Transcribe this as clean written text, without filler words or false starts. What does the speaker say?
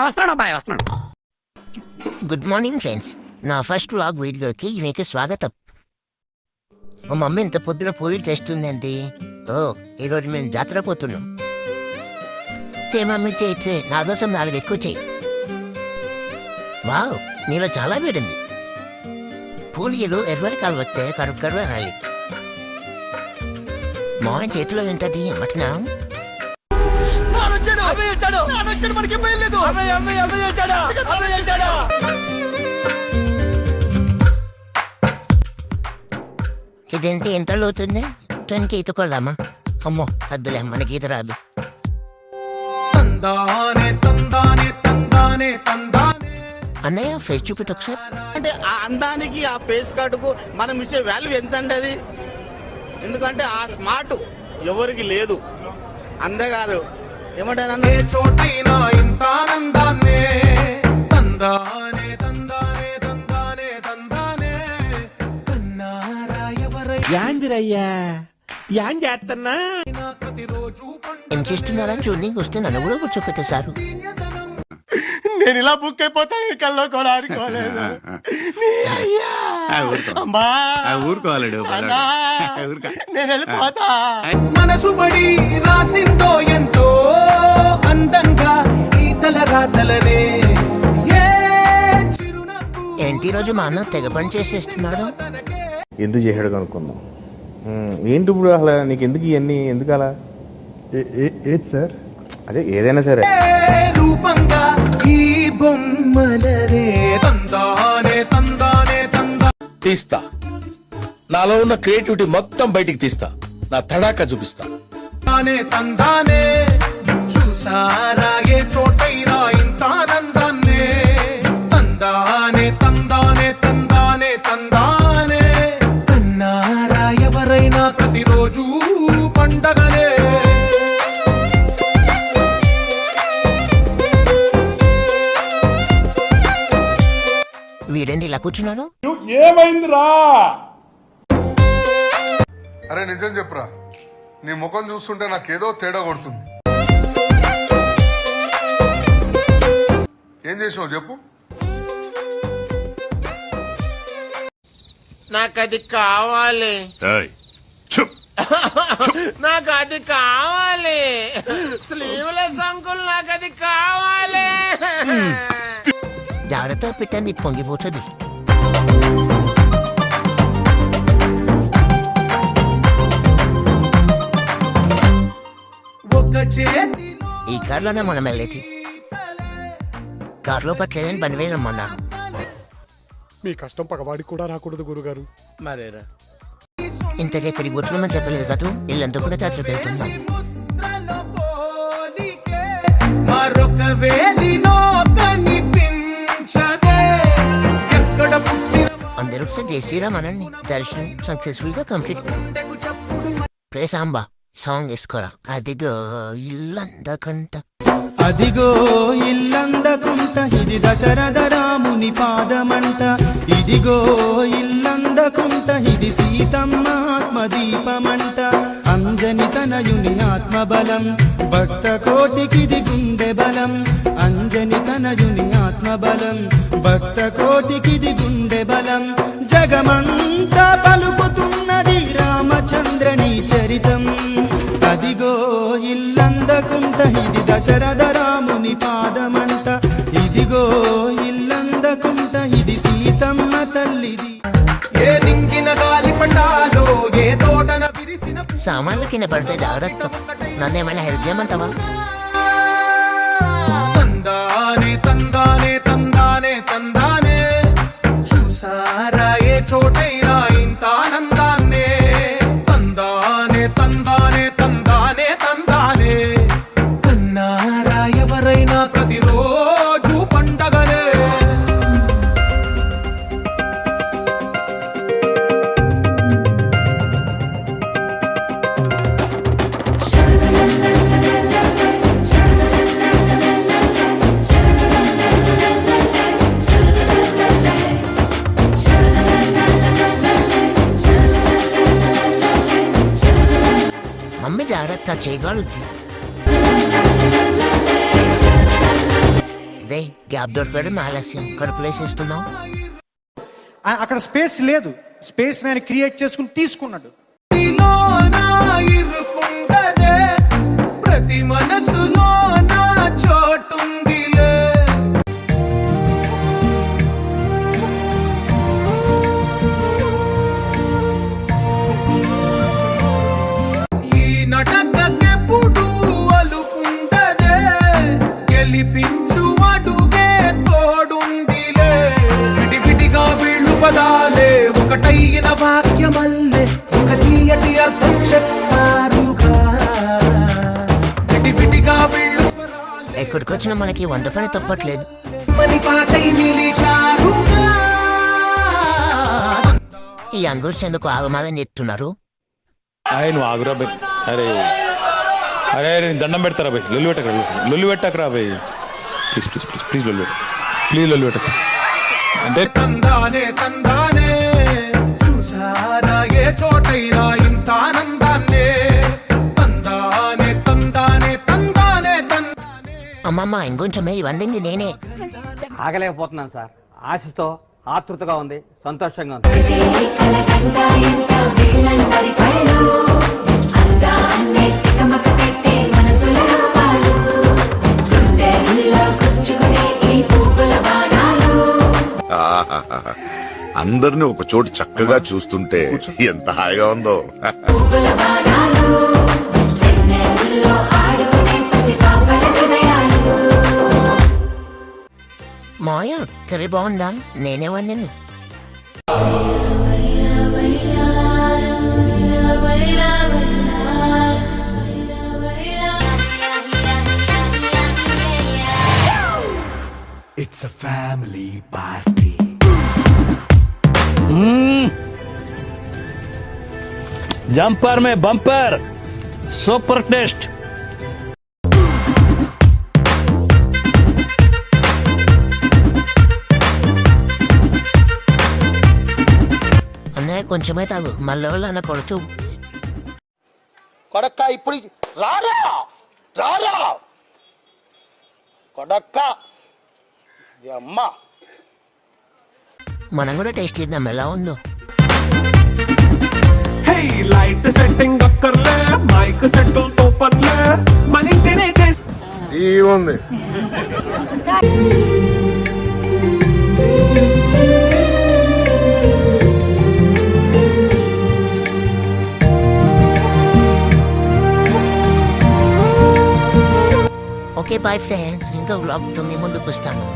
వస్తున్నాడు అబ్బాయి వస్తున్నాడు. గుడ్ మార్నింగ్ ఫ్రెండ్స్, నా ఫస్ట్ వ్లాగ్ వీడియోకి మీకు స్వాగతం. మా మమ్మీ ఇంత పొద్దున పూరి చేస్తుందండి. ఓ ఈరోజు మేము జాతర పోతున్నాం. చే మమ్మీ చే నా కోసం 4 ఎక్కువ చేయి. వావ్, నీలో చాలా వేడింది. పూలీలు 20 కాలు వస్తే కరువు అనాలి. మామయ్య చేతిలో ఏంటది మటనా? ఇదేంటి ఎంత లోతుంది? 10కి ఈత కొడదామా? అమ్మో వద్దులే, మనకి ఈత రాదు. అన్నయ్య ఫేస్ చూపిట్ ఒకసారి. అంటే ఆ అందానికి ఆ ఫేస్ కార్డుకు మనం ఇచ్చే వాల్యూ ఎంత అండి అది? ఎందుకంటే ఆ స్మార్ట్ ఎవరికి లేదు. అంతేకాదు ఏమంటారన్నా ఏం చేస్తున్నారని చూడనీకి వస్తే నన్ను కూడా కూర్చోపెట్టేశారు. నేను ఇలా బుక్ అయిపోతాను కల్లో కూడా అనుకోలేదు. ఊరుకోవాలడు నేను వెళ్ళిపోతా. మనసు పడి రాసిందో ఎంతో అందంగా ఈ తల రాతలనే. ఏంటి రోజు మా అన్న తెగ పని చేసేస్తున్నాడు. ఎందుకు చేసాడు కనుక్కుందాం. ఏంటి ఇప్పుడు అసలు నీకు ఎందుకు ఇవన్నీ ఎందుకు అలా? ఏది సార్? అదే ఏదైనా సరే రూపంగా ఈ బొమ్మలనే తందానే తందానే తందా తీస్తా. నాలో ఉన్న క్రియేటివిటీ మొత్తం బయటికి తీస్తా. నా తడాకా చూపిస్తా. తందానే చూసారా ఏ చోటైనా ఇంత ఆనందాన్నే. తందానే తందానే తందానే తందానే అన్నారా ఎవరైనా ప్రతిరోజు పండగనే. వీరేంటి ఇలా కూర్చున్నాను? ఏమైందిరా? అరే నిజం చెప్పురా, నీ ముఖం చూస్తుంటే నాకేదో తేడా కొడుతుంది. ఏం చేసావు చెప్పు. నాకు అది కావాలి. నాకు అది కావాలి. స్లీవ్లెస్ అంకుల్, నాకు అది కావాలి. జాగ్రత్త పెట్టండి, పొంగిపోతుంది. ఈ కార్లోనే మనం వెళ్ళేది. కార్లో పట్టలేదని పని వేయమన్నారు. మీ కష్టం పగవాడికి కూడా రాకూడదు గురుగారు. మరేరా ఇంతకే ఇక్కడికి కూర్చున్నామని చెప్పలేదు కదా. ఇల్లంతా కూడా జాతరకు వెళ్తున్నాం. మరొక వేదిలో కనిపించదే ఎక్కడ పుట్టిన అందరూ ఒకసారి జై శ్రీరామ్ అనండి. దర్శనం సక్సెస్ఫుల్ గా కంప్లీట్. ప్రే సాంబా సాంగ్ వేసుకోరా. అదిగో ఇల్లందకంట, అదిగో ఇల్లందకుంట, ఇది దశరథ రాముని పాదమంట. ఇదిగో ఇల్లందకుంట, ఇది సీతమ్మ ఆత్మదీపమంట. అంజని తనయుని ఆత్మబలం, భక్త కోటికిది గుండె బలం. అంజని తనయుని ఆత్మబలం, భక్త కోటికిది గుండె బలం. జగమంతా పలుకుతున్నది రామచంద్రని చరితం. అదిగో ఇల్లందకుంట, ఇది దశరథ రాముని పాదమంట. ఇదిగో ఇల్లందకుంట, ఇది సీతమ్మ తల్లిది. ఏ దింగిన గాలి పటాలో ఏ తోటన విరిసిన సామాన్లు కింద పడితే జాగ్రత్త. నన్ను ఏమైనా హెల్ప్ చేయమంటావా? తందానే తందానే తందానే తందానే చూసారా ఏ చోటైనా ఇంత ఆనందాన్నే. తందానే తందానే తందానే తందానే అన్నారా ఎవరైనా ప్రతిరోజు పండగనే. మమ్మీ జాగ్రత్త, చేయగలుగుద్ది. రే గ్యాప్ దొరకడం ఆలస్యం కడుపులేసేస్తున్నావు. అక్కడ స్పేస్ లేదు, స్పేస్ నేను క్రియేట్ చేసుకుని తీసుకున్నాడు. నీలోన ఇరుకుండదే, ప్రతి మనసులోన చోటుందిలే. ఈ నటకెప్పుడు అలుకుండదే, గెలిపించు అడుగే తోడుందిలే. విడివిడిగా వీళ్ళు పదాలే ఒకటైన వాక్యమల్లే ఒక తీయటి అర్థం చెప్పారుగా. విడివిడిగా వీళ్ళు స్వరాలే ఎక్కడికొచ్చినా మనకి వంట పని తప్పట్లేదు. మని పాటై నిలిచారుగా. ఈ అంగూర్స్ ఎందుకు ఆగమాలని చెప్తున్నారు? అరే నువ్వు ఆగురా బై. అరే అరే అరే దండం పెడతారా బై, లొల్లి పెట్టకరా బై. ప్లీజ్ ప్లీజ్ ప్లీజ్ ప్లీజ్ లొల్లి పెట్టక. అంటే తందానే తందానే, చూసారా ఏ చోటైనా ఇంత ఆనందాన్నే. తందానే తందానే తందానే తందానే. అమ్మమ్మ ఇంకొంచెమే ఇవన్నీ నేనే. ఆగలేకపోతున్నాను సార్, ఆశతో ఆతృతగా ఉంది, సంతోషంగా ఉంది. అందరిని ఒక చోటు చక్కగా చూస్తుంటే ఎంత హాయిగా ఉందో. మాయ కర్రీ బాగుందా? నేనే వండాను. It's a family party. Jumper May bumper, super taste. అన్నయ్య కొంచెమే తాగు, మళ్ళీ అన్న కొడుతూ. కొడక్క ఇప్పుడు రారా రారా కొడక్క అమ్మ. మనం కూడా టేస్ట్ చేద్దాం ఎలా ఉందో. హే లైట్ సెట్టింగ్ అక్కర్లే, మైక్ సెట్టింగ్ తో పనిలే, మన ఇంటినే చేసి ఉంది. ఓకే బాయ్ ఫ్రెండ్స్, ఇంకా వ్లాగ్తో మీ ముందుకు వస్తాను.